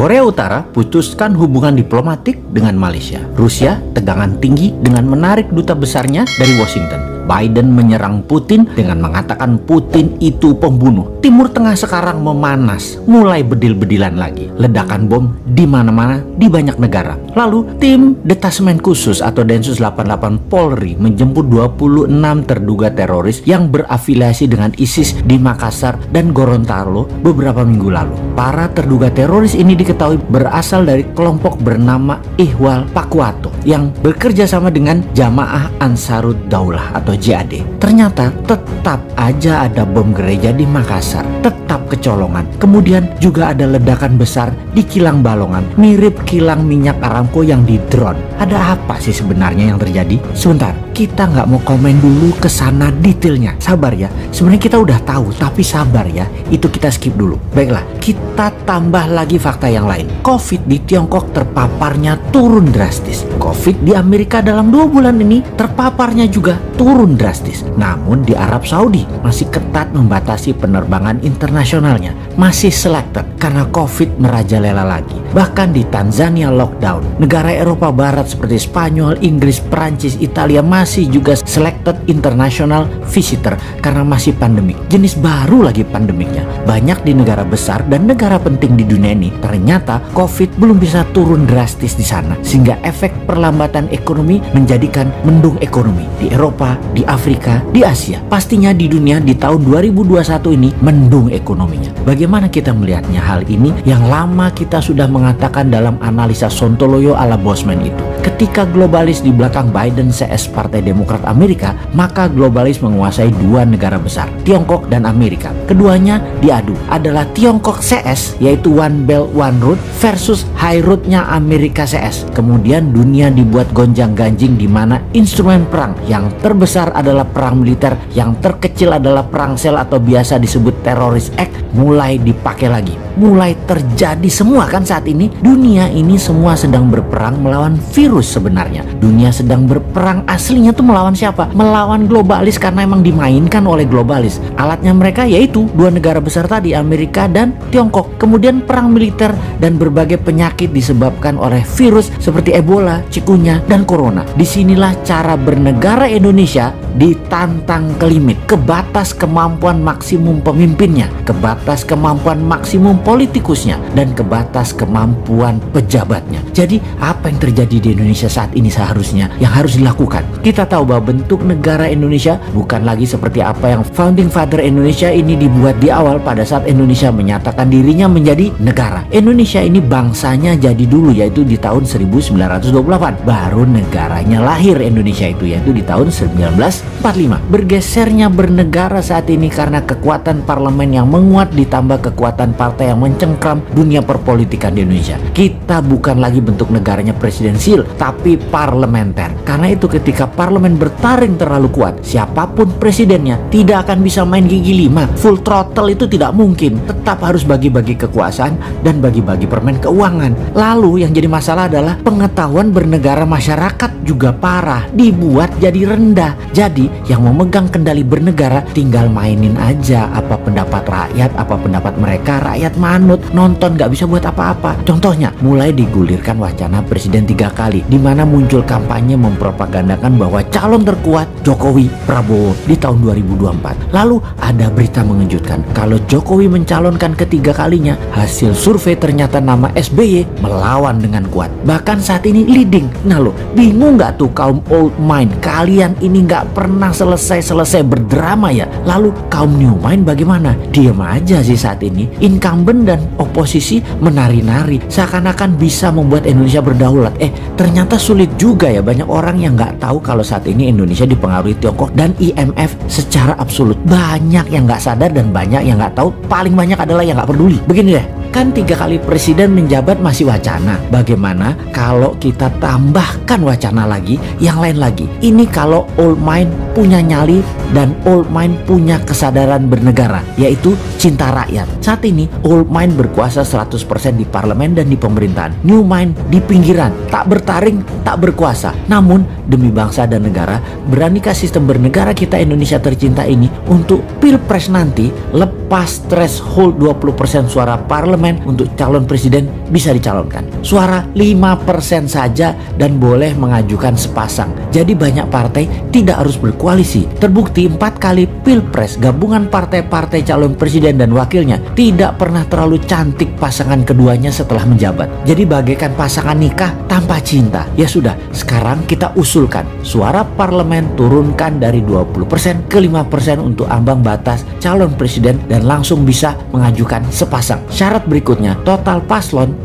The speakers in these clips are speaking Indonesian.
Korea Utara putuskan hubungan diplomatik dengan Malaysia. Rusia tegangan tinggi dengan menarik duta besarnya dari Washington. Biden menyerang Putin dengan mengatakan Putin itu pembunuh. Timur Tengah sekarang memanas, mulai bedil-bedilan lagi. Ledakan bom di mana-mana di banyak negara. Lalu tim Detasemen Khusus atau Densus 88 Polri menjemput 26 terduga teroris yang berafiliasi dengan ISIS di Makassar dan Gorontalo beberapa minggu lalu. Para terduga teroris ini diketahui berasal dari kelompok bernama Ihwal Pakwato yang bekerja sama dengan Jamaah Ansarud Daulah atau JAD. Ternyata tetap aja ada bom gereja di Makassar, tetap kecolongan. Kemudian juga ada ledakan besar di kilang Balongan, mirip kilang minyak Aramco yang di drone. Ada apa sih sebenarnya yang terjadi? Sebentar, kita nggak mau komen dulu ke sana detailnya. Sabar ya, sebenarnya kita udah tahu, tapi sabar ya, itu kita skip dulu. Baiklah, kita tambah lagi fakta yang lain. Covid di Tiongkok terpaparnya turun drastis. Covid di Amerika dalam 2 bulan ini terpaparnya juga turun drastis. Namun di Arab Saudi masih ketat membatasi penerbangan internasionalnya, masih selected karena Covid merajalela lagi. Bahkan di Tanzania lockdown. Negara Eropa Barat seperti Spanyol, Inggris, Prancis, Italia masih juga selected international visitor karena masih pandemik. Jenis baru lagi pandemiknya. Banyak di negara besar dan negara penting di dunia ini ternyata Covid belum bisa turun drastis di sana, sehingga efek perlambatan ekonomi menjadikan mendung ekonomi di Eropa, di Afrika, di Asia. Pastinya di dunia di tahun 2021 ini mendung ekonominya. Bagaimana kita melihatnya hal ini yang lama kita sudah mengatakan dalam analisa Sontoloyo ala Bosman itu. Ketika globalis di belakang Biden CS Partai Demokrat Amerika, maka globalis menguasai 2 negara besar, Tiongkok dan Amerika. Keduanya diadu adalah Tiongkok CS yaitu One Belt One Road versus High Road-nya Amerika CS. Kemudian dunia dibuat gonjang-ganjing di mana instrumen perang yang terbesar adalah perang militer, yang terkecil adalah perang sel atau biasa disebut Terrorist Act mulai dipakai lagi. Mulai terjadi semua kan saat ini. Dunia ini semua sedang berperang melawan virus sebenarnya. Dunia sedang berperang aslinya tuh melawan siapa? Melawan globalis karena emang dimainkan oleh globalis. Alatnya mereka yaitu 2 negara besar tadi, Amerika dan Tiongkok. Kemudian perang militer dan berbagai penyakit disebabkan oleh virus seperti Ebola, Cikunya, dan Corona. Disinilah cara bernegara Indonesia ditantang ke limit, ke batas kemampuan maksimum pemimpinnya, ke batas kemampuan maksimum politikusnya, dan ke batas kemampuan pejabatnya. Jadi apa yang terjadi di Indonesia saat ini seharusnya yang harus dilakukan? Kita tahu bahwa bentuk negara Indonesia bukan lagi seperti apa yang Founding Father Indonesia ini dibuat di awal pada saat Indonesia menyatakan dirinya menjadi negara. Indonesia ini bangsanya jadi dulu yaitu di tahun 1928. Baru negaranya lahir Indonesia itu yaitu di tahun 1945. Bergesernya bernegara saat ini karena kekuatan parlemen yang menguat ditambah kekuatan partai yang mencengkram dunia perpolitikan di Indonesia. Kita bukan lagi bentuk negaranya presidensial tapi parlementer. Karena itu ketika parlemen bertaring terlalu kuat, siapapun presidennya tidak akan bisa main gigi 5. Full throttle itu tidak mungkin. Tetap harus bagi-bagi kekuasaan dan bagi-bagi permen keuangan. Lalu yang jadi masalah adalah pengetahuan bernegara masyarakat juga parah, dibuat jadi rendah. Jadi yang memegang kendali bernegara tinggal mainin aja apa pendapat rakyat, apa pendapat mereka. Rakyat manut, nonton, gak bisa buat apa-apa. Contohnya mulai digulirkan wacana presiden 3 kali, di mana muncul kampanye mempropagandakan bahwa calon terkuat Jokowi Prabowo di tahun 2024. Lalu ada berita mengejutkan kalau Jokowi mencalonkan ketiga kalinya, hasil survei ternyata nama SBY melawan dengan kuat. Bahkan saat ini leading. Nah lo bingung gak tuh kaum old mind? Kalian ini gak pernah selesai berdrama ya. Lalu kaum new mind bagaimana? Diam aja sih saat ini. Incumbent dan oposisi menari-nari seakan-akan bisa membuat Indonesia berdaulat. Ternyata sulit juga ya. Banyak orang yang gak tahu kalau saat ini Indonesia dipengaruhi Tiongkok dan IMF secara absolut. Banyak yang gak sadar dan banyak yang gak tahu. Paling banyak adalah yang gak peduli. Begini deh, kan 3 kali presiden menjabat masih wacana. Bagaimana kalau kita tambahkan wacana lagi, yang lain lagi? Ini kalau old mind punya nyali dan old mind punya kesadaran bernegara, yaitu cinta rakyat. Saat ini old mind berkuasa 100% di parlemen dan di pemerintahan. New mind di pinggiran, tak bertaring, tak berkuasa. Namun demi bangsa dan negara, beranikah sistem bernegara kita Indonesia tercinta ini untuk pilpres nanti lepas threshold 20% suara parlemen parlemen untuk calon presiden bisa dicalonkan. Suara 5% saja dan boleh mengajukan sepasang. Jadi banyak partai tidak harus berkoalisi. Terbukti 4 kali pilpres gabungan partai-partai calon presiden dan wakilnya tidak pernah terlalu cantik pasangan keduanya setelah menjabat. Jadi bagaikan pasangan nikah tanpa cinta. Ya sudah, sekarang kita usulkan suara parlemen turunkan dari 20% ke 5% untuk ambang batas calon presiden dan langsung bisa mengajukan sepasang. Syarat berikutnya, total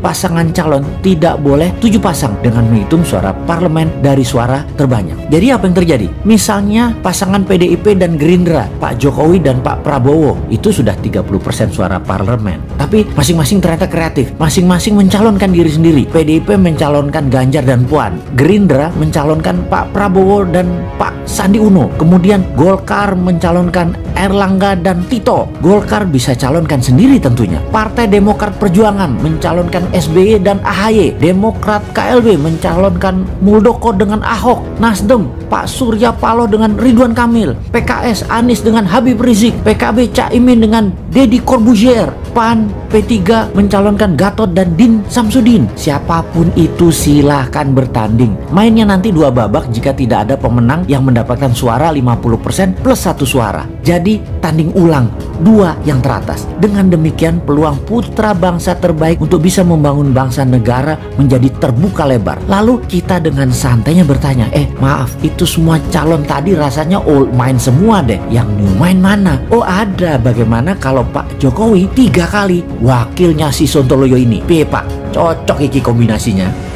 pasangan calon tidak boleh 7 pasang dengan menghitung suara parlemen dari suara terbanyak. Jadi apa yang terjadi? Misalnya pasangan PDIP dan Gerindra, Pak Jokowi dan Pak Prabowo, itu sudah 30% suara parlemen. Tapi masing-masing ternyata kreatif. Masing-masing mencalonkan diri sendiri. PDIP mencalonkan Ganjar dan Puan. Gerindra mencalonkan Pak Prabowo dan Pak Sandi Uno. Kemudian Golkar mencalonkan Erlangga dan Tito. Golkar bisa calonkan sendiri tentunya. Partai Demokrat Perjuangan mencalonkan SBY dan AHY. Demokrat KLB mencalonkan Muldoko dengan Ahok. Nasdem Pak Surya Paloh dengan Ridwan Kamil. PKS Anies dengan Habib Rizik. PKB Caimin dengan Deddy Corbuzier. PAN P3 mencalonkan Gatot dan Din Samsudin. Siapapun itu silahkan bertanding. Mainnya nanti 2 babak jika tidak ada pemenang yang mendapatkan suara 50% plus 1 suara. Jadi tanding ulang 2 yang teratas. Dengan demikian peluang putra bangsa terbaik untuk bisa membangun bangsa negara menjadi terbuka lebar. Lalu kita dengan santainya bertanya, maaf, itu semua calon tadi rasanya old mind semua deh. Yang new mind mana? Oh ada, bagaimana kalau Pak Jokowi 3 kali wakilnya si Sontoloyo ini? Piye Pak? Cocok iki kombinasinya.